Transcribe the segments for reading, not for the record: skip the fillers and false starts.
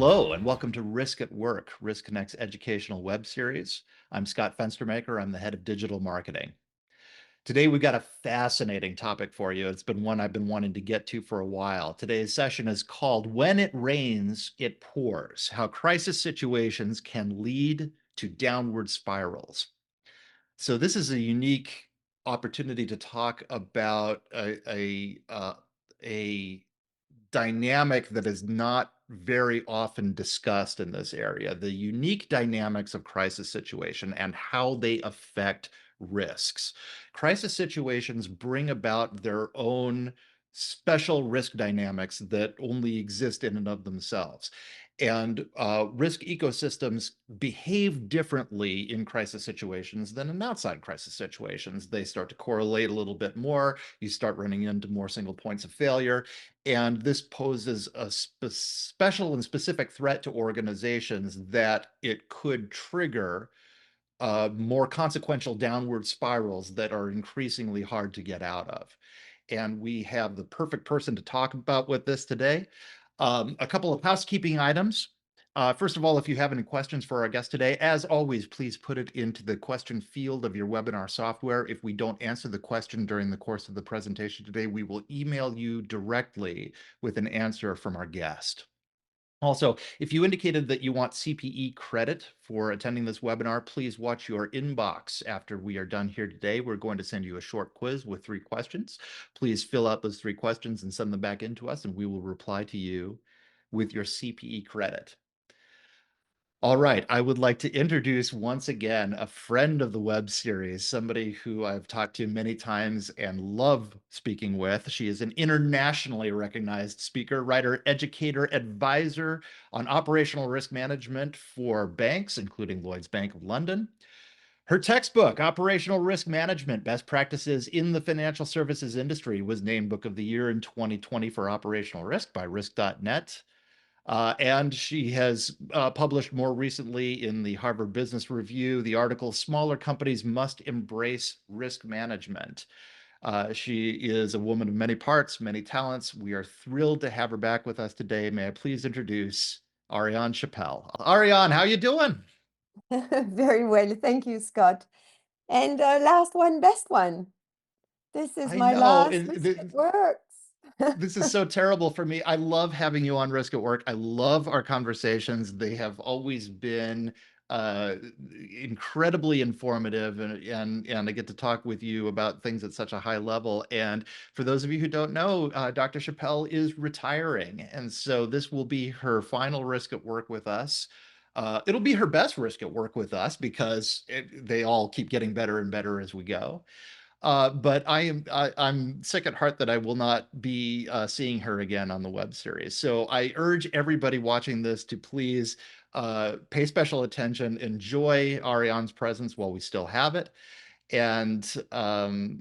Hello, and welcome to Risk at Work, Risk Connect's educational web series. I'm Scott Fenstermaker. I'm the head of digital marketing. Today, we've got a fascinating topic for you. It's been one I've been wanting to get to for a while. Today's session is called When It Rains, It Pours, How Crisis Situations Can Lead to Downward Spirals. So this is a unique opportunity to talk about a dynamic that is not very often discussed in this area, the unique dynamics of crisis situation and how they affect risks. Crisis situations bring about their own special risk dynamics that only exist in and of themselves. And risk ecosystems behave differently in crisis situations than in outside crisis situations. They start to correlate a little bit more. You start running into more single points of failure. And this poses a special and specific threat to organizations that it could trigger more consequential downward spirals that are increasingly hard to get out of. And we have the perfect person to talk about with this today. A couple of housekeeping items. First of all, if you have any questions for our guest today, as always, please put it into the question field of your webinar software. If we don't answer the question during the course of the presentation today, we will email you directly with an answer from our guest. Also, if you indicated that you want CPE credit for attending this webinar, please watch your inbox after we are done here today. We're going to send you a short quiz with 3 questions. Please fill out those 3 questions and send them back in to us, and we will reply to you with your CPE credit. All right, I would like to introduce once again a friend of the web series, somebody who I've talked to many times and love speaking with. She is an internationally recognized speaker, writer, educator, advisor on operational risk management for banks, including Lloyds Bank of London. Her textbook, Operational Risk Management, Best Practices in the Financial Services Industry, was named Book of the Year in 2020 for Operational Risk by Risk.net. And she has published more recently in the Harvard Business Review the article, Smaller Companies Must Embrace Risk Management. She is a woman of many parts, many talents. We are thrilled to have her back with us today. May I please introduce Ariane Chapelle. Ariane, how you doing? Very well. Thank you, Scott. And last one, best one. This is I my know, last and risk at works. this is so terrible for me. I love having you on Risk at Work. I love our conversations. They have always been uh, incredibly informative, and I get to talk with you about things at such a high level. And for those of you who don't know, Dr. Chapelle is retiring, and so this will be her final Risk at Work with us. It'll be her best Risk at Work with us because they all keep getting better and better as we go. But I'm sick at heart that I will not be seeing her again on the web series. So I urge everybody watching this to please pay special attention, enjoy Ariane's presence while we still have it. And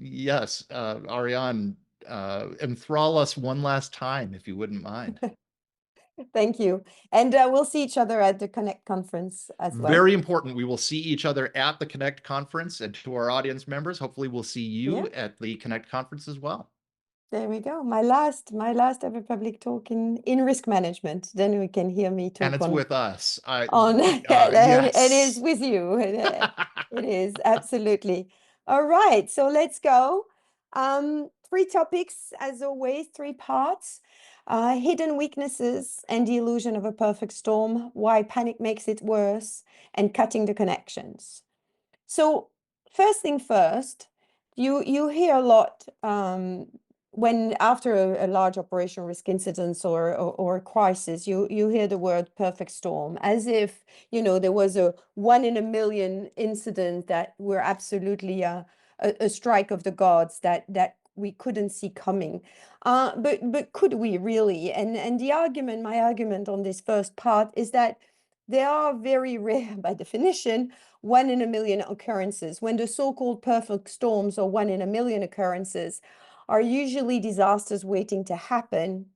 yes, Ariane, enthrall us one last time, if you wouldn't mind. Thank you. And we'll see each other at the Connect conference as well. Very important. We will see each other at the Connect conference, and to our audience members, hopefully we'll see Yeah, you at the Connect conference as well. there we go. My last ever public talk in risk management. Then we can hear me And talk it's on with us. it is Yes. with you. It is absolutely. All right, so let's go. 3 topics, as always, 3 parts. Hidden weaknesses and the illusion of a perfect storm, why panic makes it worse, and cutting the connections. So first thing first, you hear a lot when after a large operational risk incident or a crisis, you hear the word perfect storm, as if there was a 1 in a million incident that were absolutely a strike of the gods that we couldn't see coming. But could we really? And my argument on this first part is that they are very rare by definition, 1 in a million occurrences. When the so-called perfect storms or 1 in a million occurrences are usually disasters waiting to happen.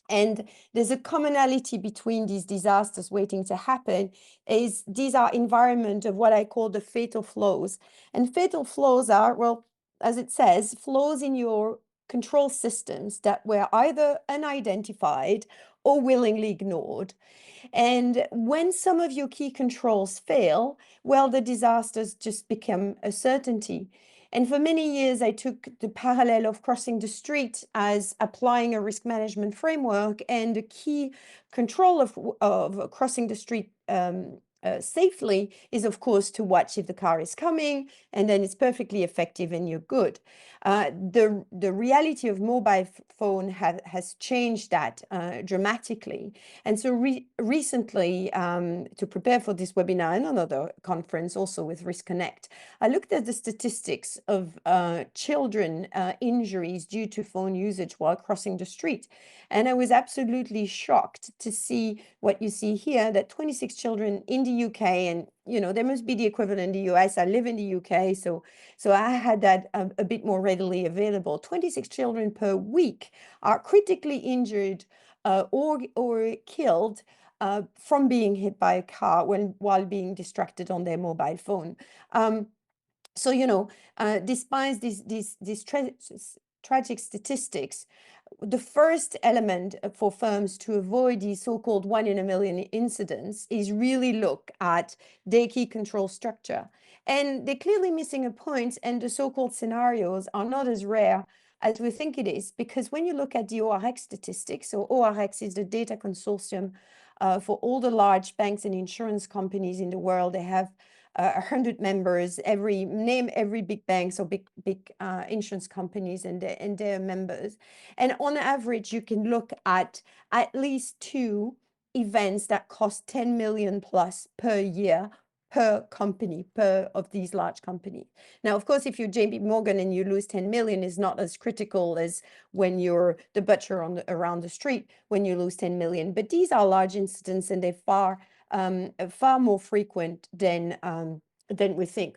And there's a commonality between these disasters waiting to happen is these are environment of what I call the fatal flows. And fatal flows are, well, as it says, flows in your control systems that were either unidentified or willingly ignored. And when some of your key controls fail, well, the disasters just become a certainty. And for many years, I took the parallel of crossing the street as applying a risk management framework. And the key control of crossing the street safely is, of course, to watch if the car is coming, and then it's perfectly effective and you're good. The reality of mobile phone has changed that dramatically. And so recently, to prepare for this webinar and another conference also with Risk Connect, I looked at the statistics of children injuries due to phone usage while crossing the street. And I was absolutely shocked to see what you see here, that 26 children in the UK, and there must be the equivalent in the US. I live in the UK, so I had that a bit more readily available. 26 children per week are critically injured or killed from being hit by a car while being distracted on their mobile phone. So, despite these tragic statistics, the first element for firms to avoid these so-called 1 in a million incidents is really look at their key control structure. And they're clearly missing a point, and the so-called scenarios are not as rare as we think it is, because when you look at the ORX statistics, so ORX is the data consortium for all the large banks and insurance companies in the world. They have 100 members, every big banks or big insurance companies and their members. And on average, you can look at least 2 events that cost 10 million plus per year per company, per of these large companies. Now, of course, if you're JP Morgan and you lose 10 million, is not as critical as when you're the butcher around the street when you lose 10 million. But these are large incidents, and they're far more frequent than we think.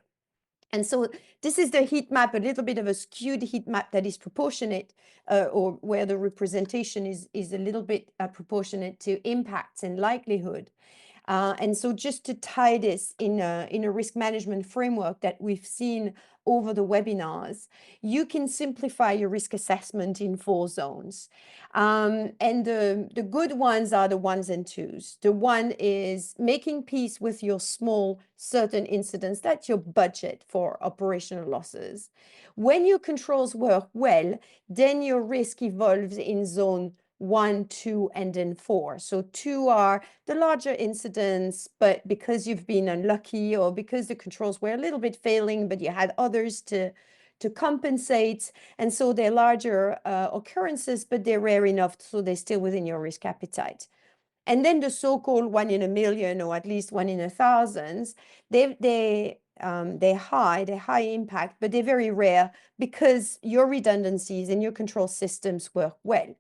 And so this is the heat map, a little bit of a skewed heat map that is proportionate, or where the representation is a little bit proportionate to impacts and likelihood. And so just to tie this in a risk management framework that we've seen over the webinars, you can simplify your risk assessment in 4 zones. And the good ones are the ones and twos. The one is making peace with your small certain incidents. That's your budget for operational losses. When your controls work well, then your risk evolves in zone 1, 2, and then 4. So 2 are the larger incidents, but because you've been unlucky or because the controls were a little bit failing, but you had others to compensate. And so they're larger occurrences, but they're rare enough so they're still within your risk appetite. And then the so-called 1 in a million, or at least 1 in 1,000, they're high impact, but they're very rare because your redundancies and your control systems work well.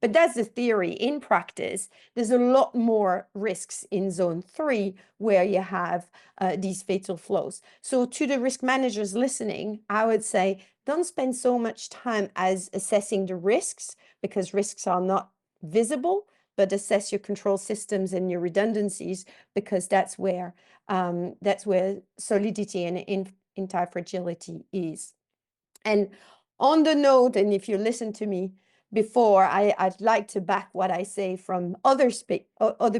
But that's the theory. In practice, there's a lot more risks in zone 3 where you have these fatal flows. So to the risk managers listening, I would say, don't spend so much time as assessing the risks, because risks are not visible, but assess your control systems and your redundancies, because that's where solidity and anti-fragility is. And on the note, and if you listen to me before, I'd like to back what I say from other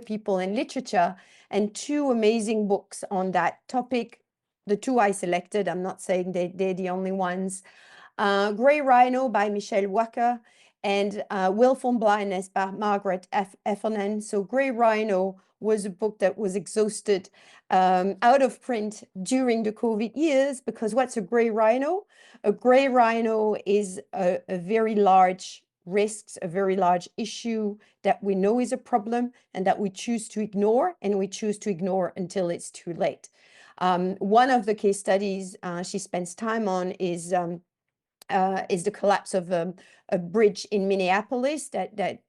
people in literature, and 2 amazing books on that topic. The 2 I selected, I'm not saying they're the only ones. Grey Rhino by Michelle Wacker, and Willful Blindness by Margaret Effernan. So Grey Rhino was a book that was exhausted, out of print during the COVID years, because what's a grey rhino? A grey rhino is a very large risk, a very large issue that we know is a problem and that we choose to ignore, and we choose to ignore until it's too late. One of the case studies she spends time on is the collapse of a bridge in Minneapolis that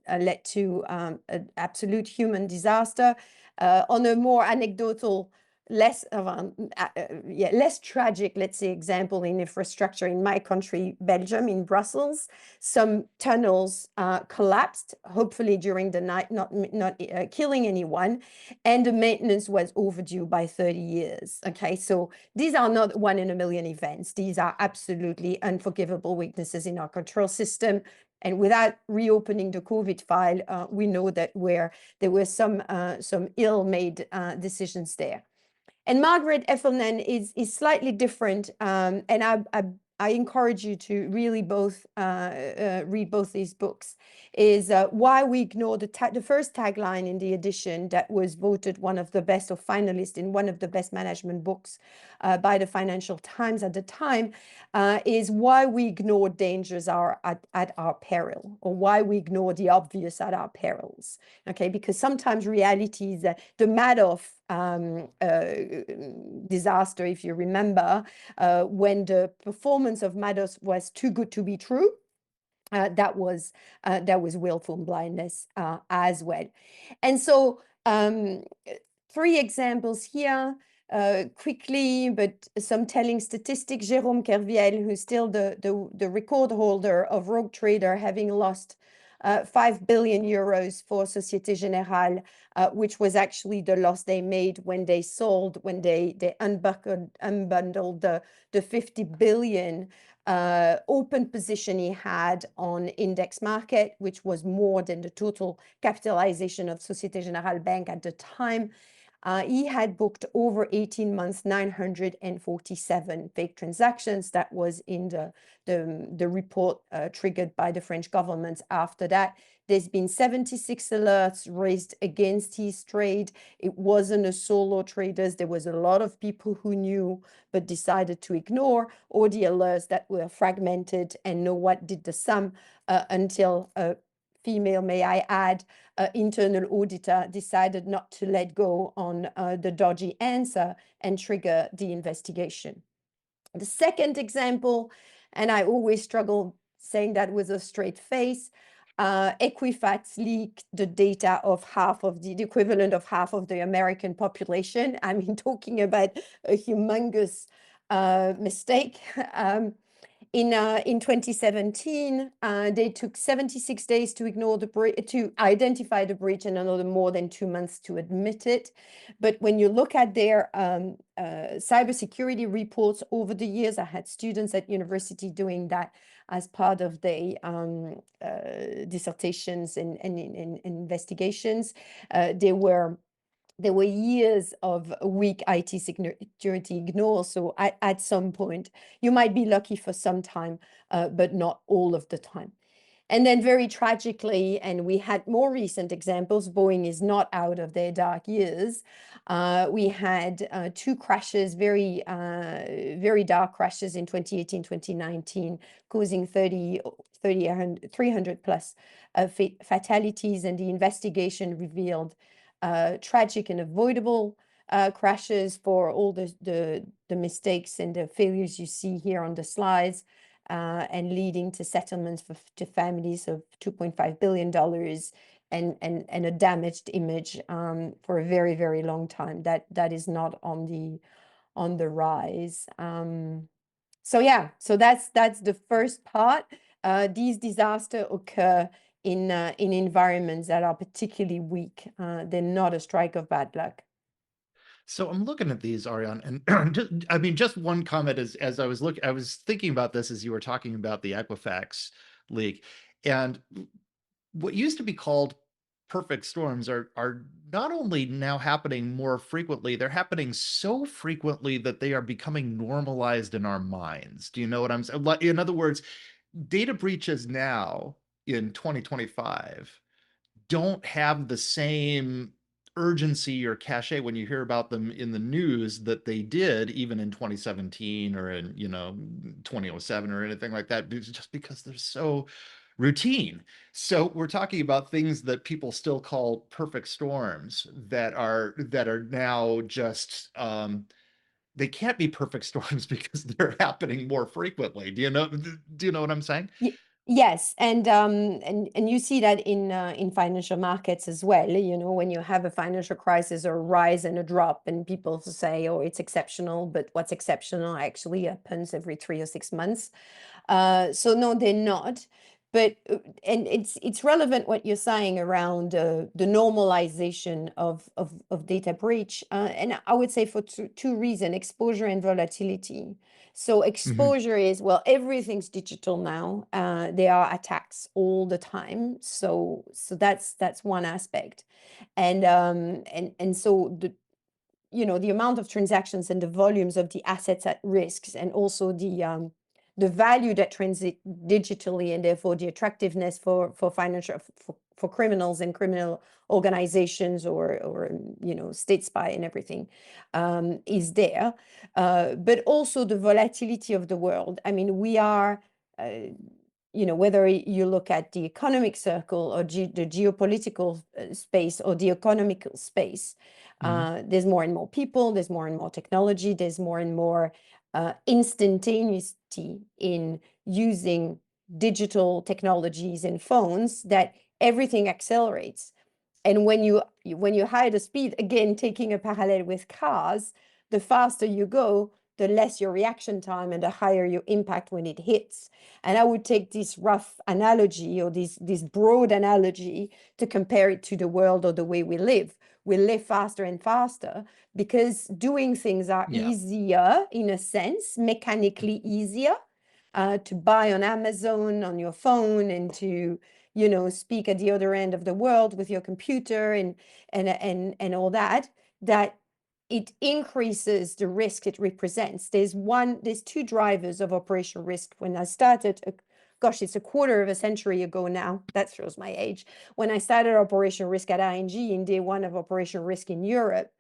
led to an absolute human disaster. On a more anecdotal less of yeah, less tragic, let's say, example in infrastructure in my country, Belgium, in Brussels. Some tunnels collapsed, hopefully during the night, not killing anyone, and the maintenance was overdue by 30 years. Okay, so these are not one in a million events. These are absolutely unforgivable weaknesses in our control system. And without reopening the COVID file, we know that there were some ill-made decisions there. And Margaret Effelman is slightly different, and I encourage you to really both read both these books. Is why we ignore the first tagline in the edition that was voted one of the best, or finalist in one of the best management books by the Financial Times at the time, is why we ignore dangers at our peril, or why we ignore the obvious at our perils. Okay, because sometimes reality is the Madoff disaster, if you remember, when the performance of Madoff was too good to be true. That was willful blindness as well. And so three examples here. Quickly, but some telling statistics. Jérôme Kerviel, who's still the record holder of Rogue Trader, having lost 5 billion euros for Société Générale, which was actually the loss they made when they sold, when they unbundled the 50 billion open position he had on index market, which was more than the total capitalization of Société Générale Bank at the time. He had booked over 18 months, 947 fake transactions. That was in the report triggered by the French government. After that, there's been 76 alerts raised against his trade. It wasn't a solo traders. There was a lot of people who knew but decided to ignore, or the alerts that were fragmented and know what did the sum until female, may I add, internal auditor decided not to let go on the dodgy answer and trigger the investigation. The second example, and I always struggle saying that with a straight face, Equifax leaked the data of half of the equivalent of half of the American population. I mean, talking about a humongous mistake. In 2017, they took 76 days to identify the breach, and another more than 2 months to admit it. But when you look at their cybersecurity reports over the years, I had students at university doing that as part of their dissertations and investigations. There were years of weak IT security ignore. So at some point, you might be lucky for some time, but not all of the time. And then very tragically, and we had more recent examples, Boeing is not out of their dark years. We had two crashes, very dark crashes in 2018, 2019, causing 300 plus fatalities, and the investigation revealed tragic and avoidable crashes for all the mistakes and the failures you see here on the slides, and leading to settlements to families of $2.5 billion and a damaged image for a very, very long time. That is not on the rise. So yeah, so that's the first part. These disasters occur in environments that are particularly weak. They're not a strike of bad luck. So I'm looking at these, Ariane, and I mean, just one comment as I was thinking about this as you were talking about the Equifax leak, and what used to be called perfect storms are not only now happening more frequently, they're happening so frequently that they are becoming normalized in our minds. Do you know what I'm saying? In other words, data breaches now in 2025 don't have the same urgency or cachet when you hear about them in the news that they did even in 2017 or in 2007 or anything like that, just because they're so routine. So we're talking about things that people still call perfect storms that are now just they can't be perfect storms because they're happening more frequently. Do you know what I'm saying? Yes, and you see that in financial markets as well. You know, when you have a financial crisis or a rise and a drop, and people say, "Oh, it's exceptional," but what's exceptional actually happens every 3 or 6 months. So no, they're not. But and it's relevant what you're saying around the normalization of data breach, and I would say for two reasons: exposure and volatility. So Mhm. exposure is, well, everything's digital now. There are attacks all the time. So that's one aspect, and so the amount of transactions and the volumes of the assets at risks, and also the value that transit digitally, and therefore the attractiveness for financial for criminals and criminal organizations, or state spy and everything, is there. But also the volatility of the world. I mean, we are whether you look at the economic circle, or the geopolitical space, or the economical space, Mhm. there's more and more people, there's more and more technology, there's more and more instantaneity in using digital technologies and phones, that everything accelerates. And when you higher the speed, again, taking a parallel with cars, the faster you go, the less your reaction time and the higher your impact when it hits. And I would take this rough analogy, or this broad analogy, to compare it to the world or the way we live. We live faster and faster because doing things are Yeah. easier, in a sense, mechanically easier, to buy on Amazon on your phone, and to speak at the other end of the world with your computer, and all that it increases the risk it represents. There's two drivers of operational risk. When I started, gosh, it's a quarter of a century ago now. That shows my age. When I started operational risk at ING in day one of operational risk in Europe,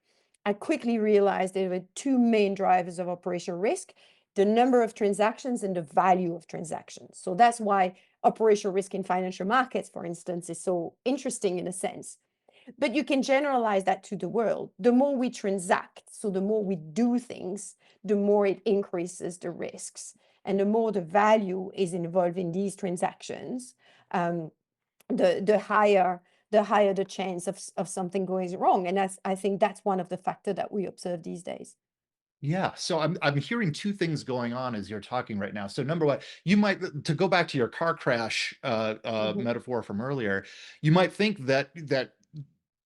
I quickly realized there were two main drivers of operational risk: the number of transactions and the value of transactions. So that's why operational risk in financial markets, for instance, is so interesting in a sense. But you can generalize that to the world. The more we transact, so the more we do things, the more it increases the risks. And the more the value is involved in these transactions, um, the higher the chance of something going wrong. And I think that's one of the factors that we observe these days. Yeah, so I'm hearing two things going on as you're talking right now. So number one, you might, to go back to your car crash Mhm, metaphor from earlier, you might think that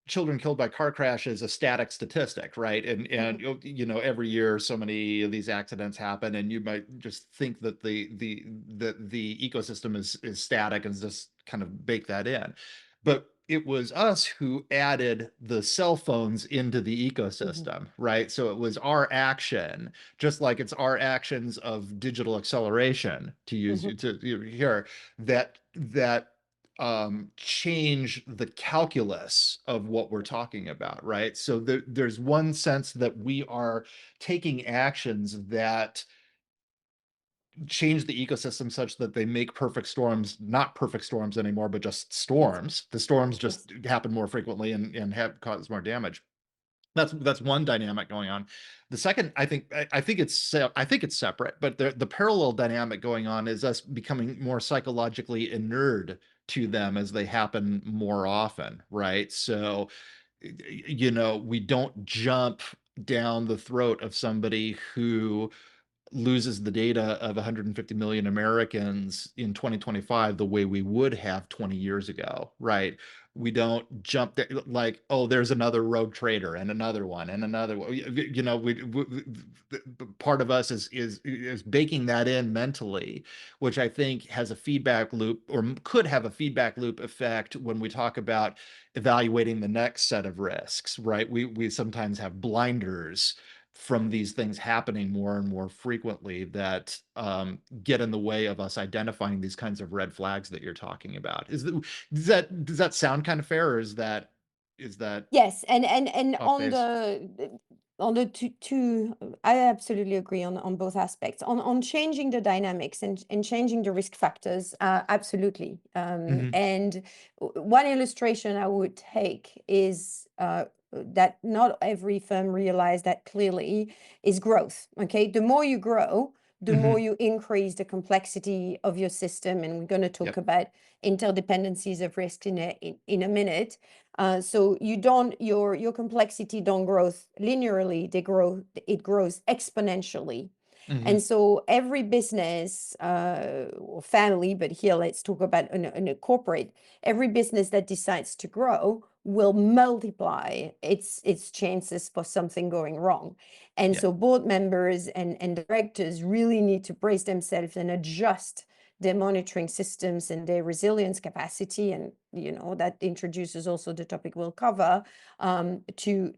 children killed by car crash is a static statistic, right? And mhm, every year so many of these accidents happen, and you might just think that the ecosystem is static, and just kind of bake that in. But it was us who added the cell phones into the mhm, ecosystem, right? So it was our action, just like it's our actions of digital acceleration, to use mhm. you to here, that change the calculus of what we're talking about, right? So there's one sense that we are taking actions that change the ecosystem such that they make perfect storms not perfect storms anymore, but just Yes, storms. The storms yes, just happen more frequently and have cause more damage. That's one dynamic going on. The second, I think it's separate, but the parallel dynamic going on is us becoming more psychologically inured to them as they happen more often, right? So, we don't jump down the throat of somebody who loses the data of 150 million Americans in 2025 the way we would have 20 years ago, right? We don't jump like, oh, there's another rogue trader and another one and another one. Part of us is baking that in mentally, which I think has a feedback loop, or could have a feedback loop effect when we talk about evaluating the next set of risks, right? We sometimes have blinders from these things happening more and more frequently that get in the way of us identifying these kinds of red flags that you're talking about. Does that sound kind of fair, or is that yes, and off on base? the two, I absolutely agree on both aspects. On changing the dynamics and changing the risk factors, absolutely. Hmm. And one illustration I would take is that not every firm realized that clearly, is growth. Okay, the more you grow, the more Mhm. you increase the complexity of your system. And we're going to talk Yep. about interdependencies of risk in a minute. So you don't your complexity don't grow linearly; it grows exponentially. Mhm. And so every business or family, but here let's talk about in a corporate, every business that decides to grow will multiply its chances for something going wrong. And Yeah. so board members and directors really need to brace themselves and adjust their monitoring systems and their resilience capacity. And that introduces also the topic we'll cover, to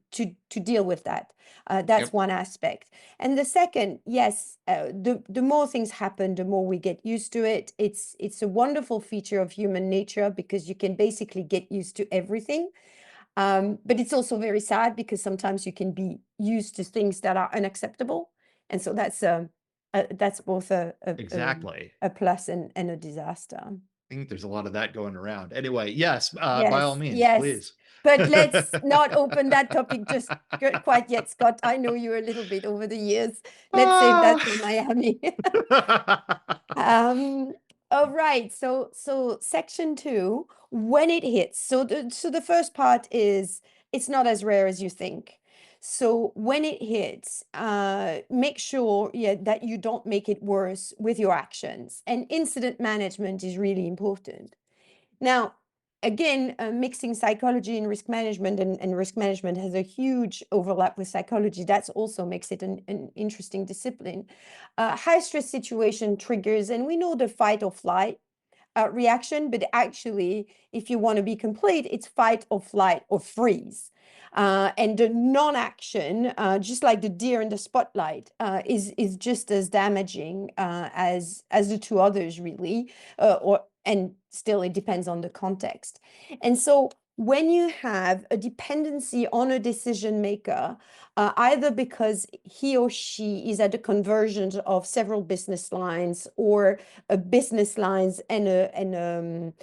deal with that. That's Yep. one aspect. And the second, yes, the more things happen, the more we get used to it. It's a wonderful feature of human nature because you can basically get used to everything. But it's also very sad because sometimes you can be used to things that are unacceptable, and so that's both Exactly. a plus and a disaster. I think there's a lot of that going around. Anyway, yes, by all Yes, means, yes. please. But let's not open that topic just quite yet, Scott. I know you a little bit over the years. Let's save that Ah. for Miami. Um, all right. So section two, when it hits. So the first part is it's not as rare as you think. So when it hits, make sure, yeah, that you don't make it worse with your actions. And incident management is really important. Now, again, mixing psychology and risk management, and risk management has a huge overlap with psychology. That also makes it an interesting discipline. High stress situation triggers, and we know the fight or flight reaction, but actually, if you want to be complete, it's fight or flight or freeze. And the non-action, just like the deer in the spotlight, is just as damaging as the two others, really. Or and still, it depends on the context. And so, when you have a dependency on a decision maker, either because he or she is at the convergence of several business lines, or business lines and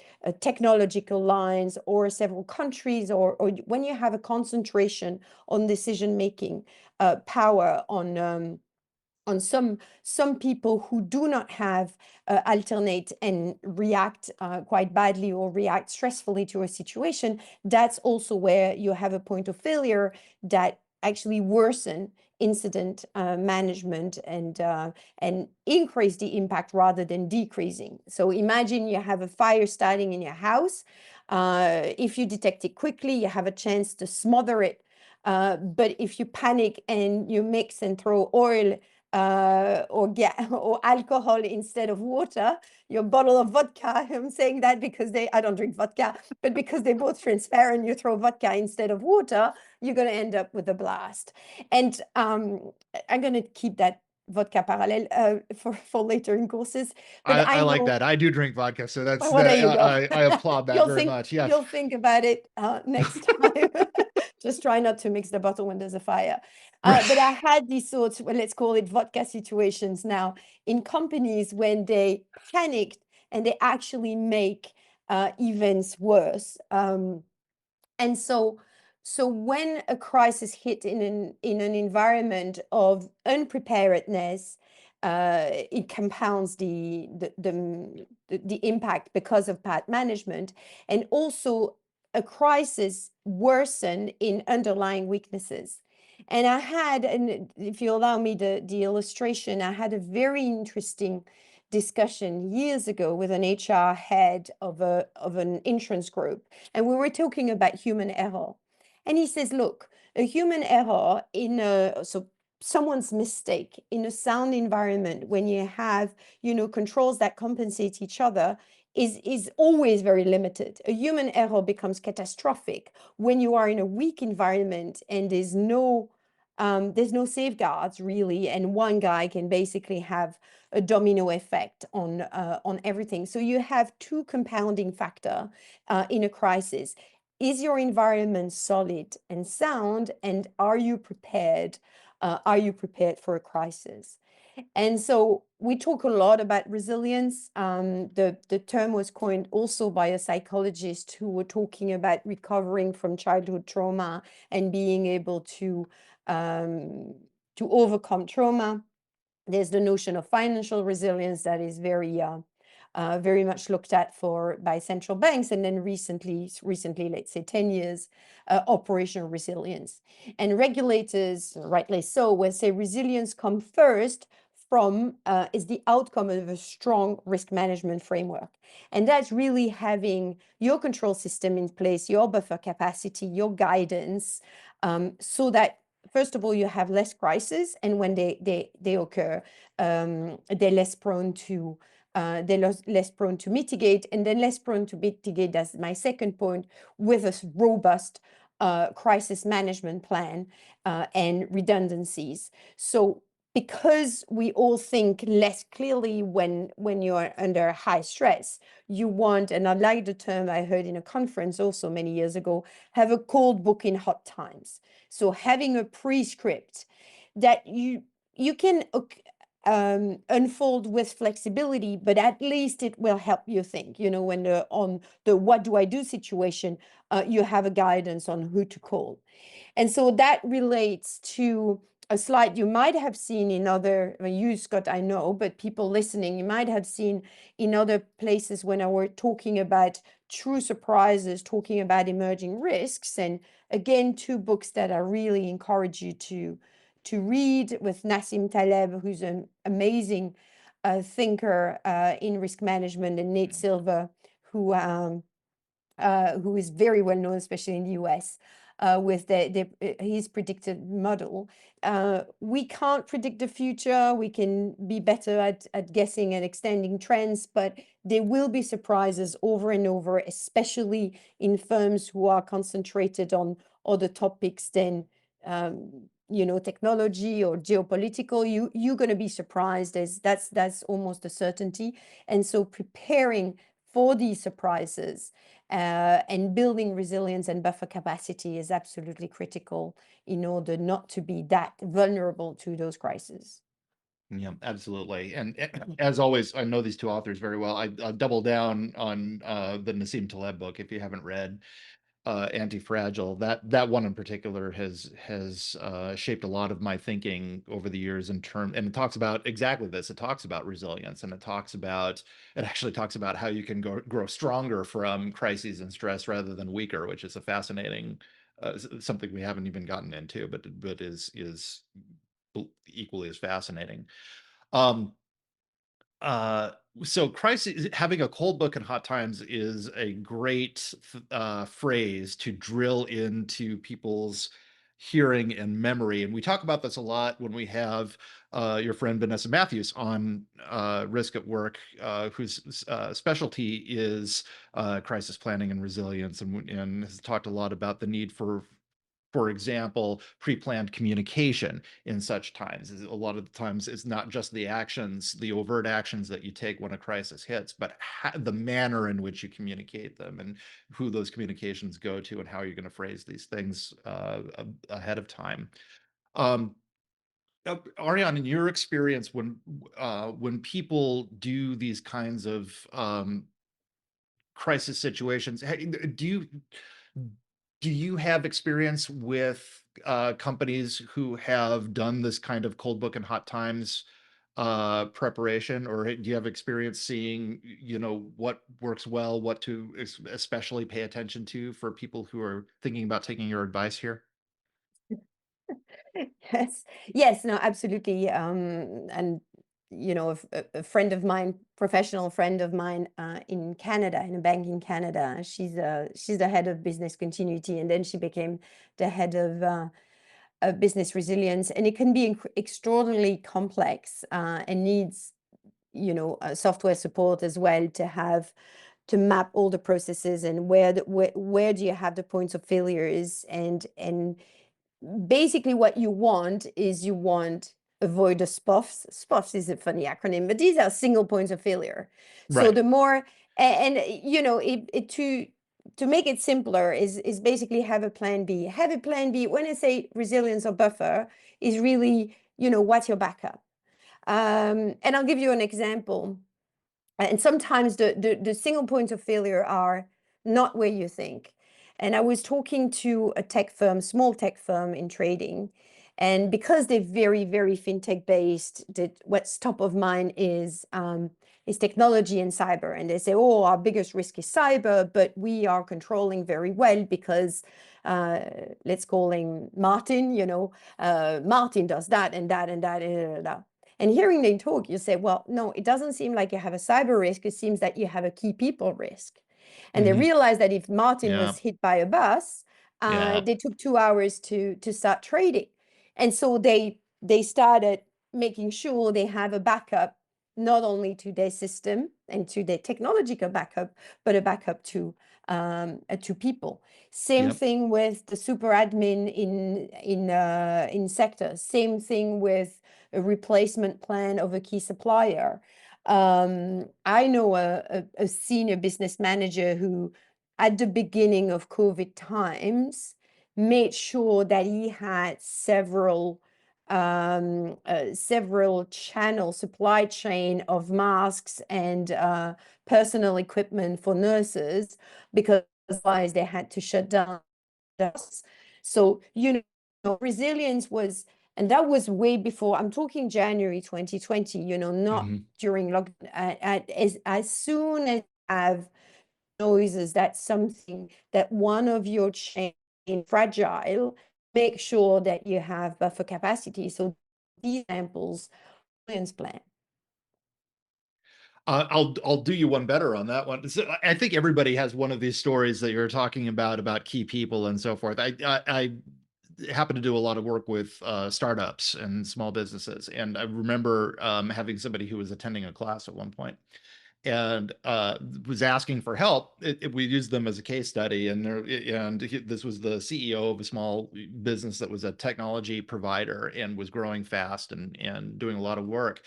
technological lines, or several countries, or when you have a concentration on decision making power on some people who do not have alternate and react quite badly or react stressfully to a situation, that's also where you have a point of failure that actually worsen incident management and increase the impact rather than decreasing. So imagine you have a fire starting in your house. If you detect it quickly, you have a chance to smother it. But if you panic and you mix and throw oil or alcohol instead of water, your bottle of vodka. I'm saying that because I don't drink vodka, but because they're both transparent, you throw vodka instead of water, you're going to end up with a blast. And I'm going to keep that vodka parallel for later in courses. But I I like know, that. I do drink vodka, so that's well, there that you go. I applaud that very much. Yes. You'll think about it next time. Just try not to mix the bottle when there's a fire. But I had these sorts, well, let's call it vodka situations now in companies when they panicked and they actually make events worse. And so when a crisis hit in an environment of unpreparedness, it compounds the impact because of bad management, and also a crisis worsen in underlying weaknesses. And if you allow me the illustration, I had a very interesting discussion years ago with an HR head of an insurance group, and we were talking about human error. And he says, look, a human error so someone's mistake in a sound environment, when you have, controls that compensate each other, is always very limited. A human error becomes catastrophic when you are in a weak environment and there's no safeguards really, and one guy can basically have a domino effect on everything. So you have two compounding factor in a crisis. Is your environment solid and sound, and are you prepared? Are you prepared for a crisis? And so we talk a lot about resilience. The term was coined also by a psychologist who were talking about recovering from childhood trauma and being able to overcome trauma. There's the notion of financial resilience that is very much looked at for by central banks, and then recently, let's say 10 years, operational resilience. And regulators, rightly so, will say resilience come first from is the outcome of a strong risk management framework. And that's really having your control system in place, your buffer capacity, your guidance, so that first of all, you have less crises, and when they occur, they're less prone to less prone to mitigate, and then less prone to mitigate. That's my second point, with a robust crisis management plan and redundancies. So because we all think less clearly when you're under high stress, you want, and I like the term I heard in a conference also many years ago, have a cold book in hot times. So having a prescript that you can unfold with flexibility, but at least it will help you think. You know, when on the what do I do situation, you have a guidance on who to call. And so that relates to a slide you might have seen in other, well, you, Scott, I know, but people listening, you might have seen in other places when I were talking about true surprises, talking about emerging risks. And again, two books that I really encourage you to read, with Nassim Taleb, who's an amazing thinker in risk management, and Nate Silver, who is very well known, especially in the US, with his predictive model. We can't predict the future. We can be better at guessing and extending trends, but there will be surprises over and over, especially in firms who are concentrated on other topics than technology or geopolitical. You're going to be surprised. That's almost a certainty. And so preparing for these surprises and building resilience and buffer capacity is absolutely critical in order not to be that vulnerable to those crises. Yeah, absolutely. And as always, I know these two authors very well. I'll double down on the Nassim Taleb book if you haven't read Anti-Fragile. That one in particular has shaped a lot of my thinking over the years and it talks about exactly this. It talks about resilience, and it actually talks about how you can grow stronger from crises and stress rather than weaker, which is a fascinating something we haven't even gotten into, but is equally as fascinating. Um, uh, so crisis, having a cold book in hot times is a great phrase to drill into people's hearing and memory. And we talk about this a lot when we have your friend Vanessa Matthews on Risk at Work, whose specialty is crisis planning and resilience, and has talked a lot about the need for example, pre-planned communication in such times. A lot of the times it's not just the actions, the overt actions that you take when a crisis hits, but the manner in which you communicate them, and who those communications go to, and how you're going to phrase these things ahead of time. Um, Ariane, in your experience, when people do these kinds of crisis situations, do you have experience with companies who have done this kind of cold book and hot times preparation, or do you have experience seeing, what works well, what to especially pay attention to for people who are thinking about taking your advice here? Yes, yes, no, absolutely. And a friend of mine, professional friend of mine, in Canada, in a bank in Canada, she's the head of business continuity, and then she became the head of business resilience, and it can be extraordinarily complex and needs software support as well to map all the processes, and where do you have the points of failures, and basically what you want avoid the SPOFs. SPOFs is a funny acronym, but these are single points of failure. So Right. the more, and it to make it simpler is basically have a plan B. Have a plan B. When I say resilience or buffer, is really, what's your backup? And I'll give you an example. And sometimes the single points of failure are not where you think. And I was talking to a tech firm, small tech firm in trading, And because they're very, very fintech based, what's top of mind is technology and cyber. And they say, oh, our biggest risk is cyber, but we are controlling very well because uh, let's call him Martin, Martin does that and that and that and that. And hearing them talk, you say, well, no, it doesn't seem like you have a cyber risk. It seems that you have a key people risk. And they Hmm. realized that if Martin Yeah. was hit by a bus, Yeah. they took 2 hours to start trading. And so they started making sure they have a backup, not only to their system and to their technological backup, but a backup to people. Same Yep. thing with the super admin in sectors. Same thing with a replacement plan of a key supplier. I know a senior business manager who, at the beginning of COVID times, made sure that he had several channel supply chain of masks and personal equipment for nurses, because otherwise they had to shut down. So, resilience was, and that was way before, I'm talking January 2020, not Hmm. during lockdown. As soon as you have noises that something, that one of your chain fragile, make sure that you have buffer capacity. So these examples, resilience plan. I'll do you one better on that one. So I think everybody has one of these stories that you're talking about key people and so forth. I happen to do a lot of work with startups and small businesses, and I remember having somebody who was attending a class at one point and was asking for help. We used them as a case study, and this was the CEO of a small business that was a technology provider and was growing fast and doing a lot of work.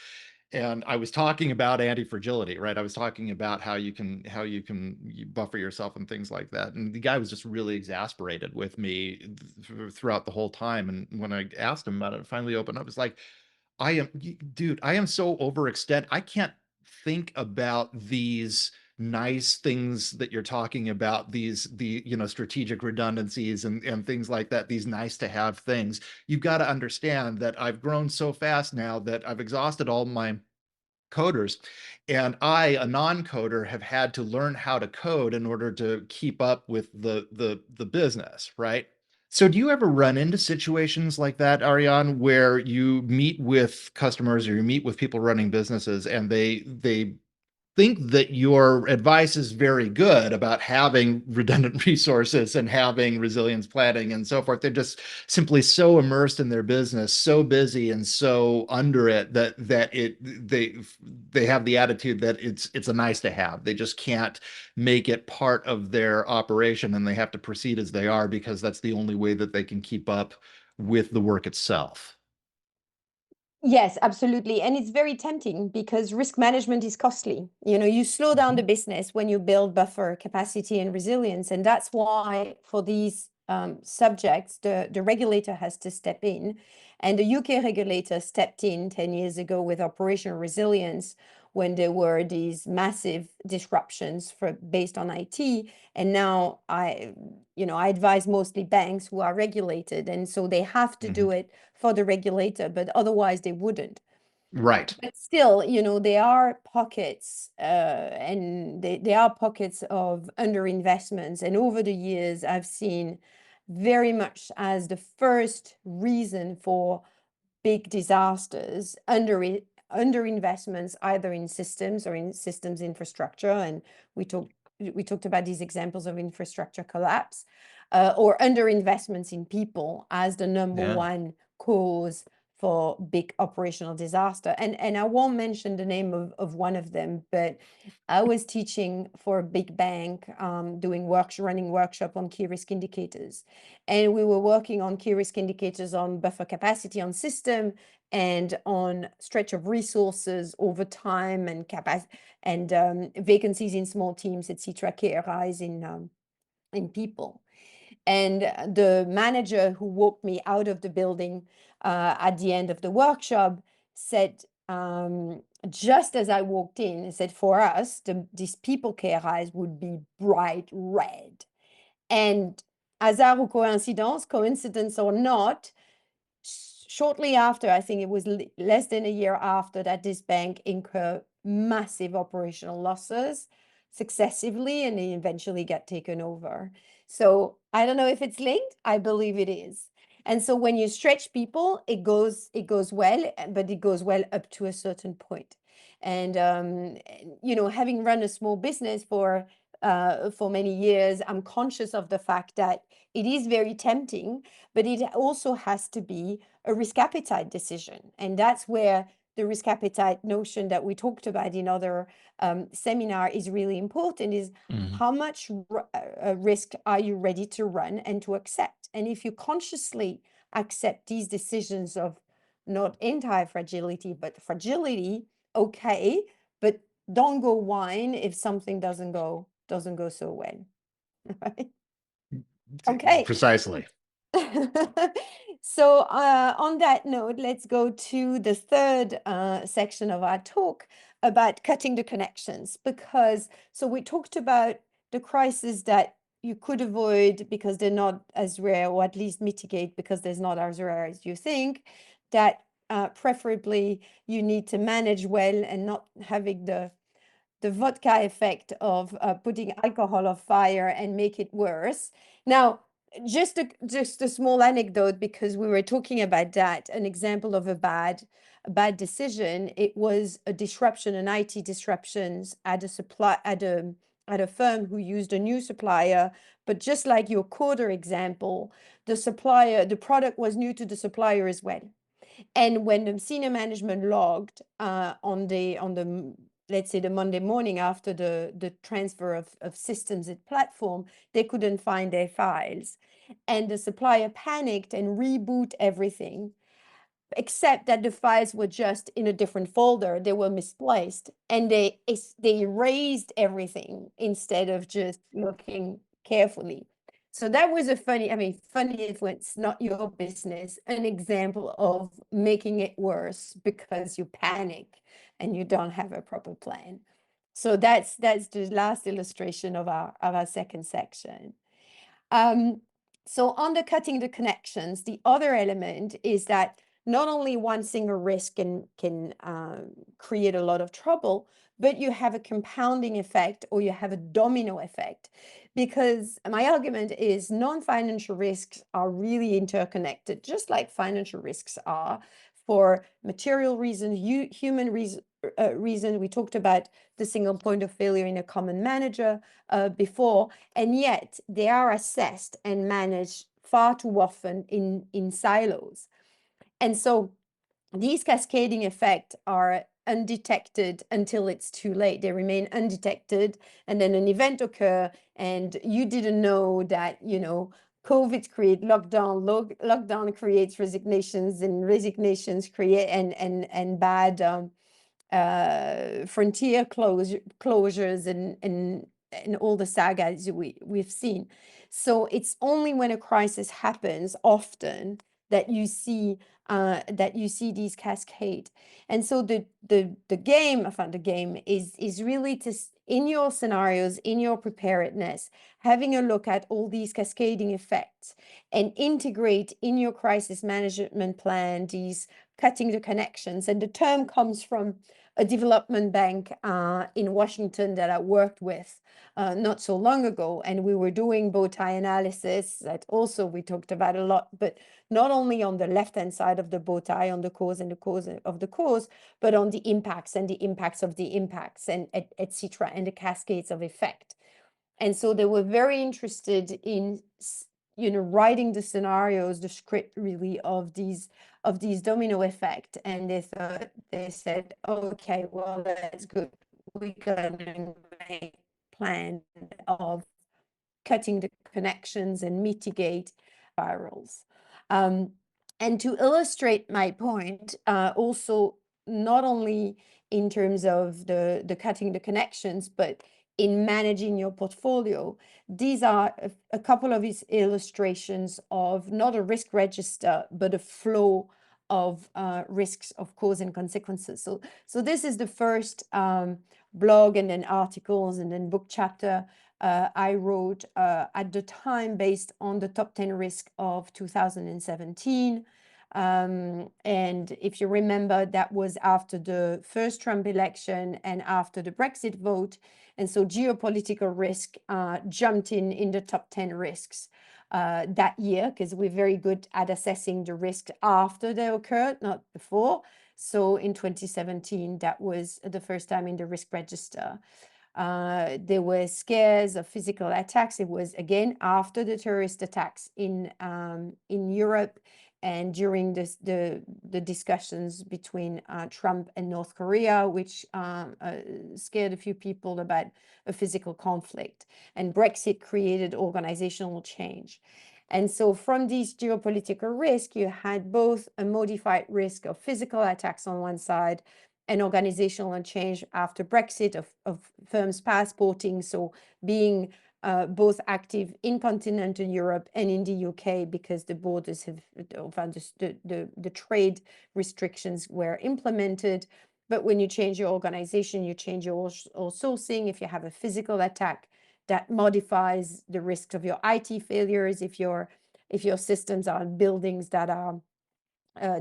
And I was talking about anti-fragility, right? I was talking about how you can buffer yourself and things like that. And the guy was just really exasperated with me throughout the whole time. And when I asked him about it, finally opened up, it's like, dude, I am so overextended. I can't think about these nice things that you're talking about, the strategic redundancies and things like that, these nice to have things. You've got to understand that I've grown so fast now that I've exhausted all my coders, and I, a non-coder, have had to learn how to code in order to keep up with the business, right? So do you ever run into situations like that, Ariane, where you meet with customers or you meet with people running businesses and they think that your advice is very good about having redundant resources and having resilience planning and so forth? They're just simply so immersed in their business, so busy and so under it that they have the attitude that it's a nice to have. They just can't make it part of their operation, and they have to proceed as they are because that's the only way that they can keep up with the work itself. Yes, absolutely. And it's very tempting because risk management is costly. You slow down the Mhm. business when you build buffer capacity and resilience. And that's why for these subjects, the regulator has to step in. And the UK regulator stepped in 10 years ago with operational resilience when there were these massive disruptions based on IT. And now I advise mostly banks who are regulated. And so they have to Mhm. do it for the regulator, but otherwise they wouldn't. Right. But still, there are pockets, and there are pockets of underinvestments. And over the years, I've seen very much as the first reason for big disasters, underinvestments either in systems or in systems infrastructure. And we talked we talked about these examples of infrastructure collapse, or underinvestments in people as the number Yeah. one cause for big operational disaster. And I won't mention the name of one of them, but I was teaching for a big bank, running workshop on key risk indicators. And we were working on key risk indicators on buffer capacity on system and on stretch of resources over time and capacity and vacancies in small teams, etc., KRIs in people. And the manager who walked me out of the building at the end of the workshop said, just as I walked in, he said, for us, these people KRIs would be bright red. And hasard ou coincidence or not, shortly after, I think it was less than a year after that, this bank incurred massive operational losses successively, and they eventually got taken over. So I don't know if it's linked. I believe it is. And so when you stretch people, it goes well, but it goes well up to a certain point. And having run a small business for many years, I'm conscious of the fact that it is very tempting, but it also has to be a risk appetite decision. And that's where the risk appetite notion that we talked about in other seminar is really important, is Mhm. how much risk are you ready to run and to accept? And if you consciously accept these decisions of not anti-fragility, but fragility, okay, but don't go whine if something doesn't go so well, right? Okay. Precisely. So on that note, let's go to the third section of our talk about cutting the connections. Because so we talked about the crises that you could avoid because they're not as rare, or at least mitigate because there's not as rare as you think, that preferably you need to manage well and not having the vodka effect of putting alcohol on fire and make it worse. Now, just a small anecdote, because we were talking about that, an example of a bad decision. It was a disruption, an IT disruptions at a firm who used a new supplier. But just like your quarter example, the product was new to the supplier as well. And when the senior management logged on the let's say the Monday morning after the transfer of systems and platform, they couldn't find their files. And the supplier panicked and reboot everything, except that the files were just in a different folder. They were misplaced, and they erased everything instead of just looking carefully. So that was funny if it's not your business, an example of making it worse because you panic and you don't have a proper plan. So that's the last illustration of our second section. Um, so undercutting the connections, the other element is that not only one single risk can create a lot of trouble, but you have a compounding effect, or you have a domino effect. Because my argument is non-financial risks are really interconnected, just like financial risks are, for material reasons, human reasons. We talked about the single point of failure in a common manager before, and yet they are assessed and managed far too often in silos. And so these cascading effects are undetected until it's too late. They remain undetected, and then an event occur, and you didn't know that, COVID create lockdown, lockdown creates resignations, and resignations create and bad frontier closures and all the sagas we've seen. So it's only when a crisis happens often that you see these cascade. And so the game is really to in your scenarios, in your preparedness, having a look at all these cascading effects and integrate in your crisis management plan these cutting the connections. And the term comes from a development bank in Washington that I worked with not so long ago, and we were doing bow tie analysis that also we talked about a lot, but not only on the left-hand side of the bow tie, on the cause and the cause of the cause, but on the impacts and the impacts of the impacts, and etc., and the cascades of effect. And so they were very interested in writing the scenarios, the script really of these domino effect. And they said, okay, well, that's good. We got a great plan of cutting the connections and mitigate spirals. And to illustrate my point, also not only in terms of the cutting the connections, but in managing your portfolio, these are a couple of these illustrations of not a risk register, but a flow of risks of cause and consequences. So this is the first blog and then articles and then book chapter I wrote at the time based on the top 10 risk of 2017. And if you remember, that was after the first Trump election and after the Brexit vote. And so geopolitical risk jumped in the top 10 risks that year, because we're very good at assessing the risk after they occurred, not before. So in 2017, that was the first time in the risk register. There were scares of physical attacks. It was again after the terrorist attacks in Europe and during the discussions between Trump and North Korea, which scared a few people about a physical conflict. And Brexit created organizational change. And so from these geopolitical risks, you had both a modified risk of physical attacks on one side and organizational change after Brexit of firms passporting, so being both active in continental Europe and in the UK because the borders have, the trade restrictions were implemented. But when you change your organization, you change your all sourcing. If you have a physical attack, that modifies the risks of your IT failures. If your systems are in buildings that are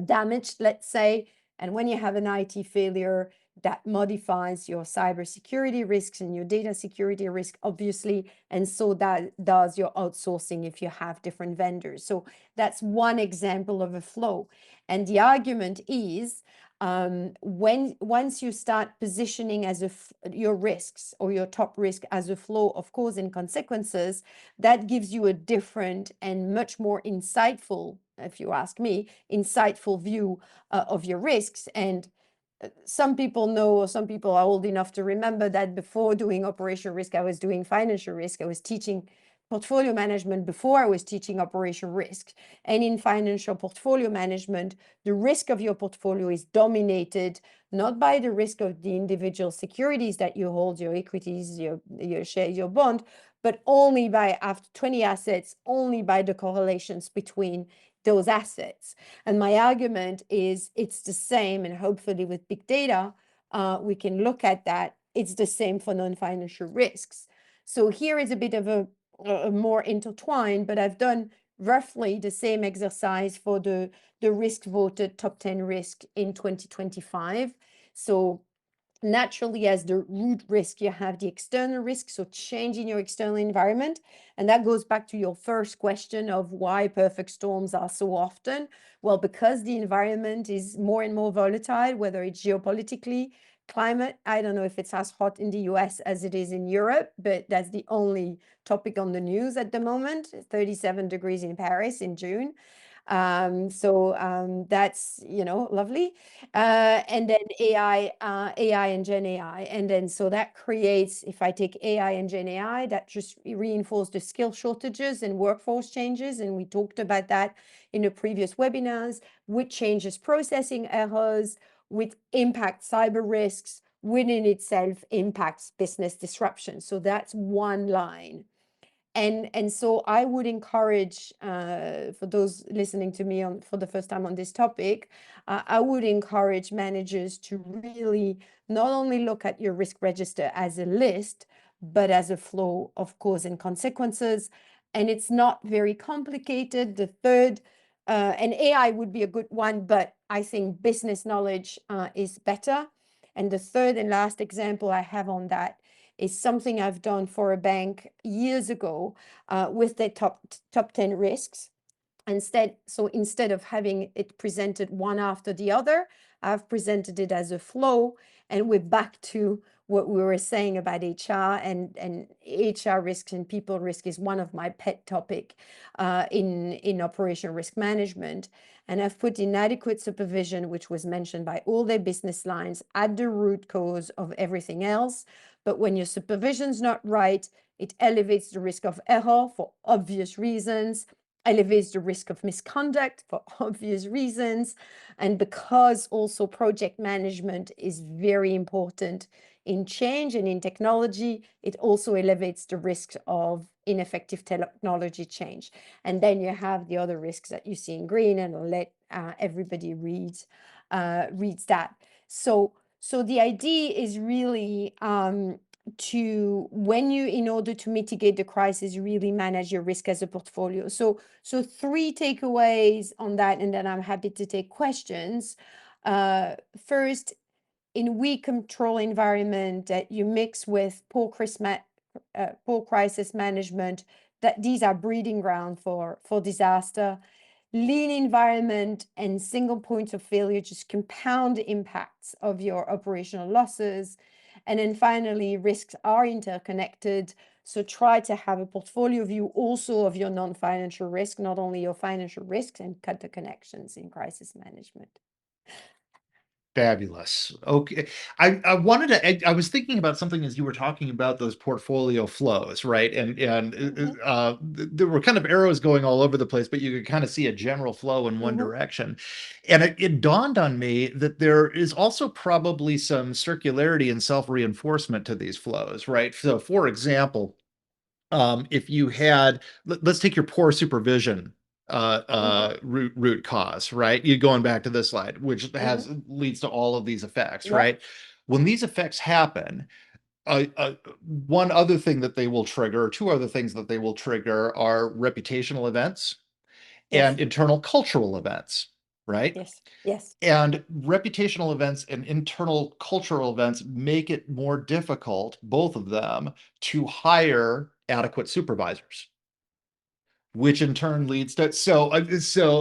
damaged, let's say, and when you have an IT failure, that modifies your cybersecurity risks and your data security risk, obviously, and so that does your outsourcing if you have different vendors. So that's one example of a flow. And the argument is once you start positioning as your risks or your top risk as a flow of cause and consequences, that gives you a different and much more insightful, if you ask me, insightful view of your risks. And some people know, or some people are old enough to remember that before doing operational risk, I was doing financial risk. I was teaching portfolio management before I was teaching operational risk. And in financial portfolio management, the risk of your portfolio is dominated not by the risk of the individual securities that you hold, your equities, your shares, your bond, but only by, after 20 assets, only by the correlations between those assets. And my argument is it's the same, and hopefully with big data, we can look at that. It's the same for non-financial risks. So here is a bit of a more intertwined, but I've done roughly the same exercise for the risk voted top 10 risk in 2025. So naturally, as the root risk, you have the external risk, so change in your external environment. And that goes back to your first question of why perfect storms are so often. Well, because the environment is more and more volatile, whether it's geopolitically, climate. I don't know if it's as hot in the US as it is in Europe, but that's the only topic on the news at the moment. 37 degrees in Paris in June. That's, lovely. And then AI and Gen AI. And then so that creates, if I take AI and Gen AI, that just reinforces the skill shortages and workforce changes. And we talked about that in the previous webinars, which changes processing errors, which impact cyber risks, within itself impacts business disruption. So that's one line. And so I would encourage, for those listening to me for the first time on this topic, I would encourage managers to really not only look at your risk register as a list, but as a flow of cause and consequences. And it's not very complicated. The third, and AI would be a good one, but I think business knowledge is better. And the third and last example I have on that is something I've done for a bank years ago with their top 10 risks. Instead of having it presented one after the other, I've presented it as a flow, and we're back to what we were saying about HR, and HR risks and people risk is one of my pet topic in operational risk management. And I've put inadequate supervision, which was mentioned by all their business lines, at the root cause of everything else. But when your supervision's not right, it elevates the risk of error for obvious reasons, elevates the risk of misconduct for obvious reasons. And because also project management is very important in change and in technology, it also elevates the risk of ineffective technology change. And then you have the other risks that you see in green, and I'll let everybody reads that. So the idea is really to when you, in order to mitigate the crisis, really manage your risk as a portfolio. So three takeaways on that, and then I'm happy to take questions. First, in weak control environment that you mix with poor crisis management, that these are breeding ground for disaster. Lean environment and single points of failure just compound the impacts of your operational losses. And then finally, risks are interconnected. So try to have a portfolio view also of your non-financial risk, not only your financial risks, and cut the connections in crisis management. Fabulous. Okay. I wanted to, I was thinking about something as you were talking about those portfolio flows, right? And Mhm, there were kind of arrows going all over the place, but you could kind of see a general flow in one mhm, direction. And it dawned on me that there is also probably some circularity and self-reinforcement to these flows, right? So for example, if you had, let's take your poor supervision mhm, root cause, right? You going back to this slide, which mhm. has leads to all of these effects, Yep. right? When these effects happen, one other thing that they will trigger, or two other things that they will trigger, are reputational events and Yes. internal cultural events, right? Yes. Yes. And reputational events and internal cultural events make it more difficult, both of them, to hire adequate supervisors, which in turn leads to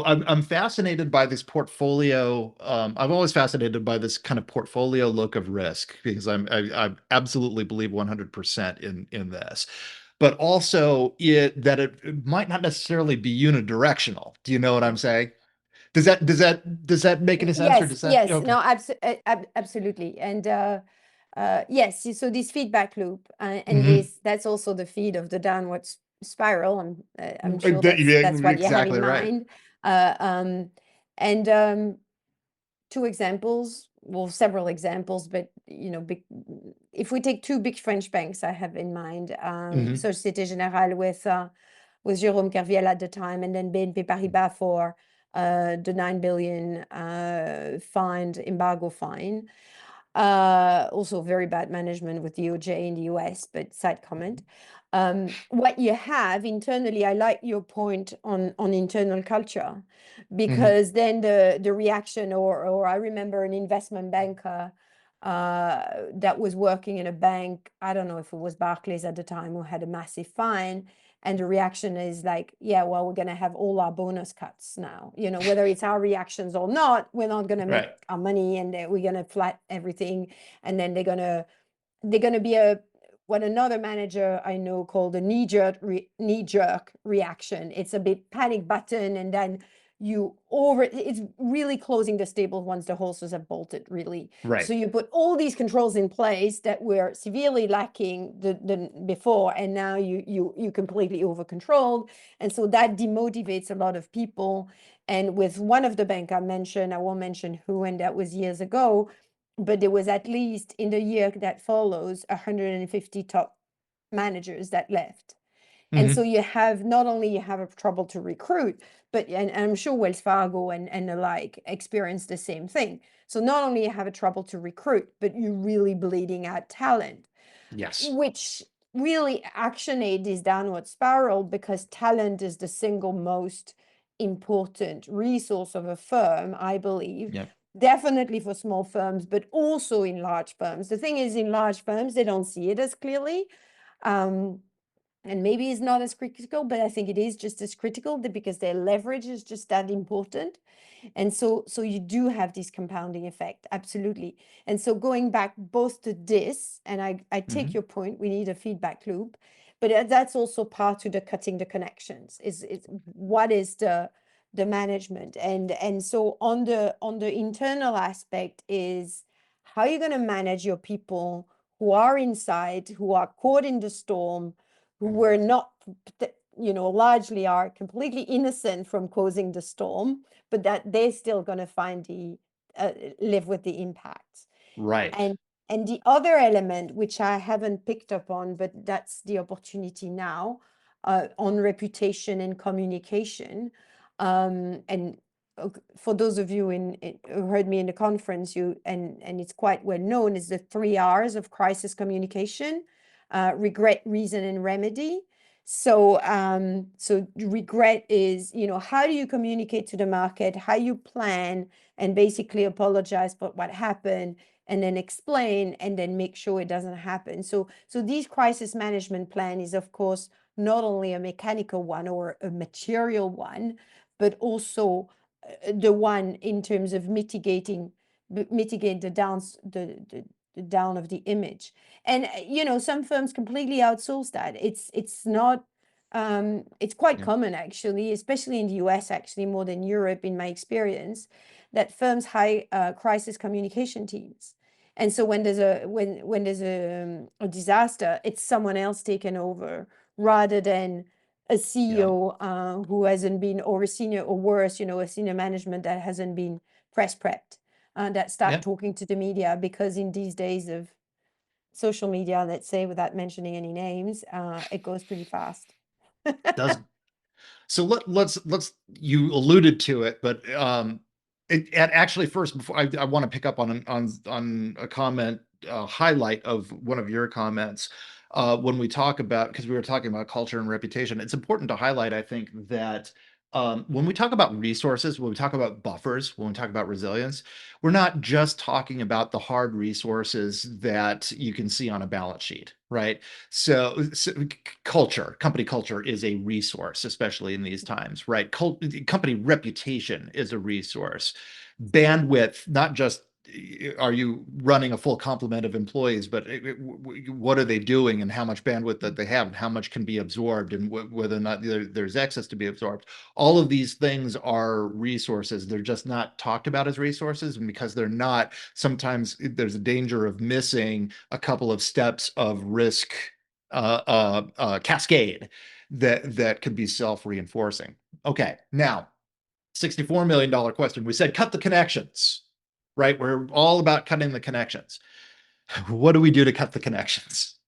I'm fascinated by this portfolio. I'm always fascinated by this kind of portfolio look of risk because I absolutely believe 100% in this, but also it might not necessarily be unidirectional. Do you know what I'm saying? Does that make any sense, or Yes, does that yes, okay? no, absolutely. And yes, so this feedback loop, and Hmm. this that's also the feed of the downward spiral. I'm sure that's Yeah, what you have exactly in right. mind. Uh, and two examples, well, several examples, but if we take two big French banks I have in mind, Hmm. Société Générale with Jérôme Kerviel at the time, and then BNP Paribas for the 9 billion embargo fine. Also very bad management with DOJ in the US, but side comment. What you have internally, I like your point on internal culture, Hmm. because then the reaction, or I remember an investment banker that was working in a bank, I don't know if it was Barclays at the time, who had a massive fine. And the reaction is like, yeah, well, we're going to have all our bonus cuts now. Whether it's our reactions or not, we're not going to make Right. our money, and we're going to flat everything. And then they're going to be a what another manager I know called a knee jerk reaction. It's a bit panic button, and then it's really closing the stable once the horses have bolted, really. Right. So you put all these controls in place that were severely lacking the before, and now you completely over controlled, and so that demotivates a lot of people. And with one of the bank I mentioned, I won't mention who, and that was years ago, but there was, at least in the year that follows, 150 top managers that left. And so Hmm. you have, not only you have a trouble to recruit, but and I'm sure Wells Fargo and the like experience the same thing. So not only you have a trouble to recruit, but you're really bleeding out talent, Yes. which really actionate this downward spiral, because talent is the single most important resource of a firm, I believe. Yeah. Definitely for small firms, but also in large firms. The thing is, in large firms, they don't see it as clearly. Um, and maybe it's not as critical, but I think it is just as critical, because their leverage is just that important. And so you do have this compounding effect, absolutely. And so going back both to this, and I take Hmm. your point, we need a feedback loop, but that's also part to the cutting the connections, is what is the management. And so on the internal aspect is, how are you going to manage your people who are inside, who are caught in the storm, who were not, largely are completely innocent from causing the storm, but that they're still going to live with the impacts. Right. And the other element, which I haven't picked up on, but that's the opportunity now, on reputation and communication. And for those of you who heard me in the conference, and it's quite well known, is the 3 R's of crisis communication. regret, reason, and remedy. So regret is, how do you communicate to the market, how you plan, and basically apologize for what happened, and then explain, and then make sure it doesn't happen. So these crisis management plan is, of course, not only a mechanical one or a material one, but also the one in terms of mitigate the down of the image. And some firms completely outsource that. It's not it's quite Yeah. common, actually, especially in the US, actually more than Europe, in my experience, that firms hire crisis communication teams. And so when there's a disaster, it's someone else taken over, rather than a Yeah. CEO who hasn't been, or a senior, or worse, a senior management that hasn't been press prepped, that start Yeah. talking to the media, because in these days of social media, let's say, without mentioning any names, it goes pretty fast. Does So let's you alluded to it, but and actually first before I want to pick up on a comment, highlight of one of your comments, when we talk about, because we were talking about culture and reputation. It's important to highlight, I think, that when we talk about resources, when we talk about buffers, when we talk about resilience, we're not just talking about the hard resources that you can see on a balance sheet, right? So culture, company culture is a resource, especially in these times, right? Company reputation is a resource. Bandwidth, not just are you running a full complement of employees, but what are they doing, and how much bandwidth that they have, and how much can be absorbed, and whether or not there's excess to be absorbed. All of these things are resources. They're just not talked about as resources, and because they're not, sometimes there's a danger of missing a couple of steps of risk cascade that could be self-reinforcing. Okay, now $64 million question. We said cut the connections, right? We're all about cutting the connections. What do we do to cut the connections?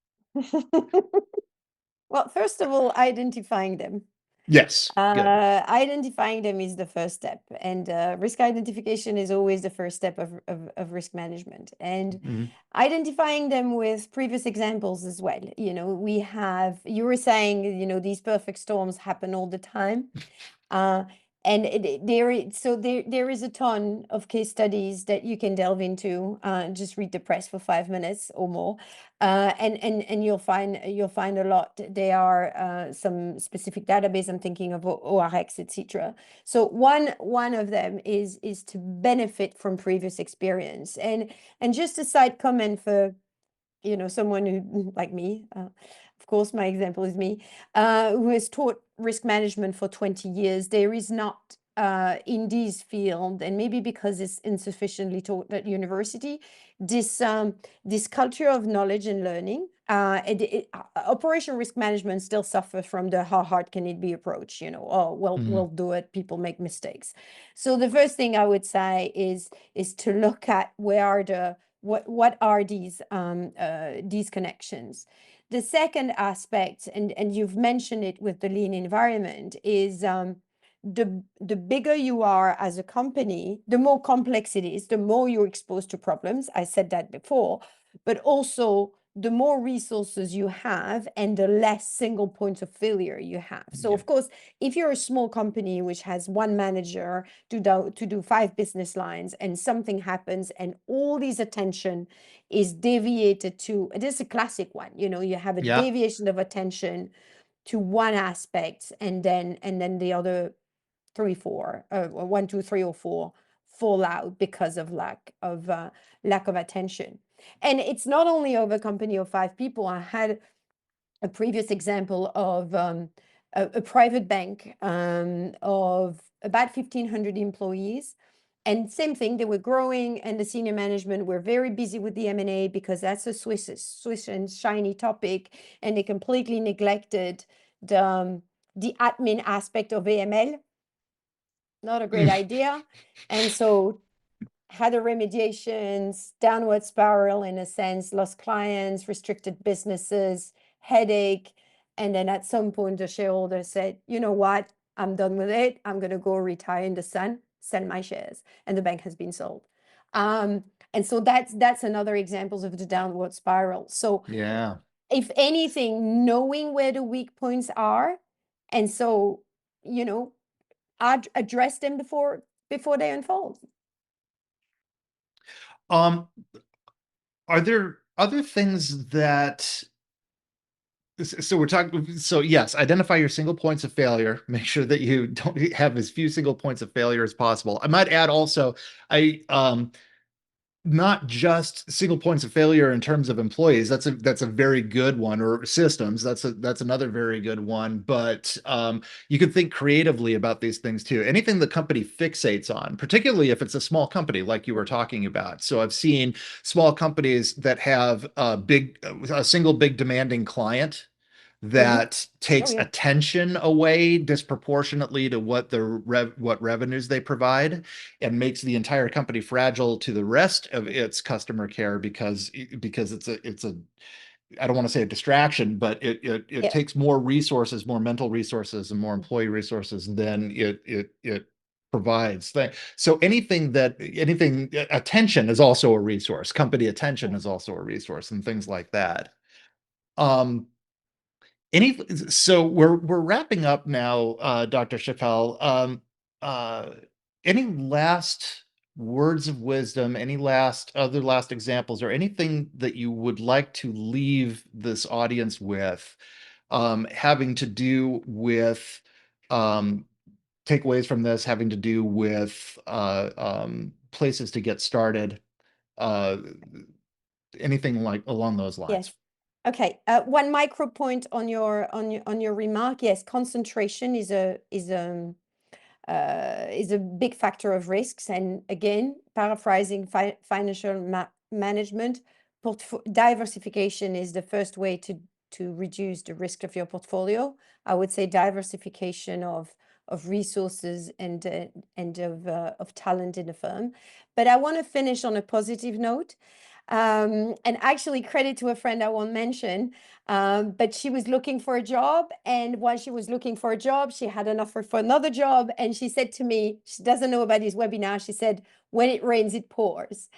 Well, first of all, identifying them. Yes, good. Identifying them is the first step, and risk identification is always the first step of risk management. And Mhm. identifying them with previous examples as well. You were saying, these perfect storms happen all the time. Uh, and there is a ton of case studies that you can delve into. Just read the press for 5 minutes or more, and you'll find a lot. There are some specific database. I'm thinking of ORX, etc. So one of them is to benefit from previous experience. And just a side comment for someone who, like me, of course, my example is me, who has taught risk management for 20 years. There is not, in this field, and maybe because it's insufficiently taught at university, this culture of knowledge and learning. Operational risk management still suffers from the how hard can it be approach. Oh, well, we'll Mhm. do it. People make mistakes. So the first thing I would say is to look at where are what are these connections. The second aspect, and you've mentioned it with the lean environment, is the bigger you are as a company, the more complex it is, the more you're exposed to problems. I said that before, but also the more resources you have and the less single points of failure you have. So Yeah. of course, if you're a small company which has one manager to do 5 business lines, and something happens and all this attention is deviated to, this is a classic one, you have a Yeah. deviation of attention to one aspect, and then the other three, four, or one, two, three, or four fall out because of lack of attention. And it's not only of a company of 5 people. I had a previous example of a private bank of about 1,500 employees. And same thing, they were growing, and the senior management were very busy with the M&A, because that's a Swiss and shiny topic, and they completely neglected the admin aspect of AML. Not a great Mm. idea. And so had a remediations, downward spiral in a sense, lost clients, restricted businesses, headache. And then at some point, the shareholder said, you know what? I'm done with it. I'm going to go retire in the sun, sell my shares. And the bank has been sold. And so that's another examples of the downward spiral. So Yeah. if anything, knowing where the weak points are, and so, you know, address them before they unfold. Um, are there other things that so we're talking, so yes, identify your single points of failure. Make sure that you don't have as few single points of failure as possible. I might add also, I not just single points of failure in terms of employees. That's a very good one, or systems. That's another very good one. But you can think creatively about these things too. Anything the company fixates on, particularly if it's a small company like you were talking about. So I've seen small companies that have a single big demanding client Hmm. that Oh takes yeah. attention away disproportionately to what revenues they provide, and makes the entire company fragile to the rest of its customer care, because it's a I don't want to say a distraction, but it Yeah. takes more resources, more mental resources, and more employee resources than it provides. So anything attention is also a resource. Company attention is also a resource, and things like that. Um, any so we're wrapping up now, Dr. Chapelle. Uh, any last words of wisdom, any last examples, or anything that you would like to leave this audience with, having to do with um, takeaways from this, having to do with places to get started, uh, anything like along those lines? Yes. Okay. One micro point on your remark. Yes, concentration is a big factor of risks. And again, paraphrasing financial management, diversification is the first way to reduce the risk of your portfolio. I would say diversification of resources and of talent in the firm. But I want to finish on a positive note. And actually, credit to a friend I won't mention, but she was looking for a job. And while she was looking for a job, she had an offer for another job. And she said to me, she doesn't know about this webinar. She said, when it rains, it pours.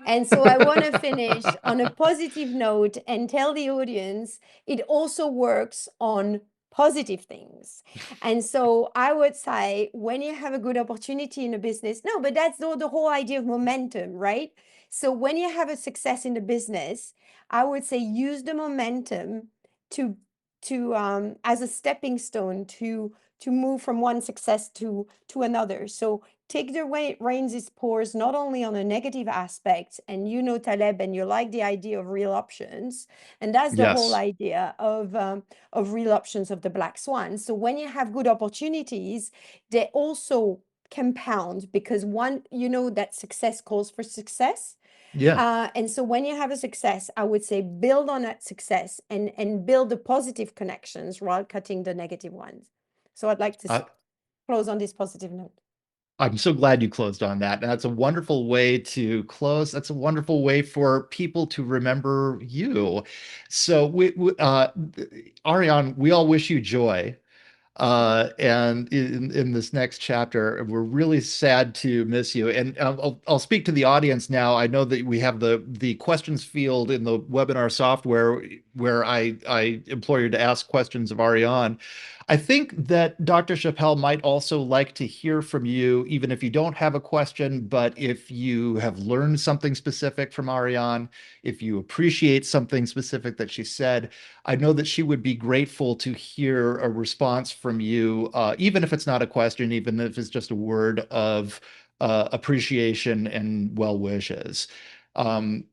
And so I want to finish on a positive note and tell the audience it also works on positive things. And so I would say when you have a good opportunity in a business, no, but that's the whole idea of momentum, right? So when you have a success in the business, I would say use the momentum to as a stepping stone to move from one success to another. So take the way it rains it pours, not only on a negative aspect, and you know Taleb, and you like the idea of real options, and that's the whole Yes. idea of real options, of the black swan. So when you have good opportunities, they also compound, because one, you know that success calls for success. Yeah. And so when you have a success, I would say build on that success and build the positive connections while cutting the negative ones. So I'd like to Uh, close on this positive note. I'm so glad you closed on that. And that's a wonderful way to close. That's a wonderful way for people to remember you. So Ariane, we all wish you joy. And in this next chapter, we're really sad to miss you. And I'll speak to the audience now. I know that we have the questions field in the webinar software where I implore you to ask questions of Ariane. I think that Dr. Chapelle might also like to hear from you, even if you don't have a question, but if you have learned something specific from Ariane, if you appreciate something specific that she said, I know that she would be grateful to hear a response from you, even if it's not a question, even if it's just a word of appreciation and well wishes. Um,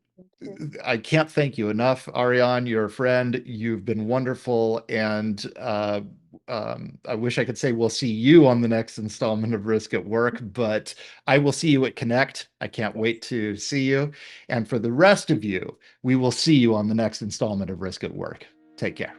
I can't thank you enough, Ariane. You're a friend. You've been wonderful. And I wish I could say we'll see you on the next installment of Risk at Work, but I will see you at Connect. I can't Yes. wait to see you. And for the rest of you, we will see you on the next installment of Risk at Work. Take care.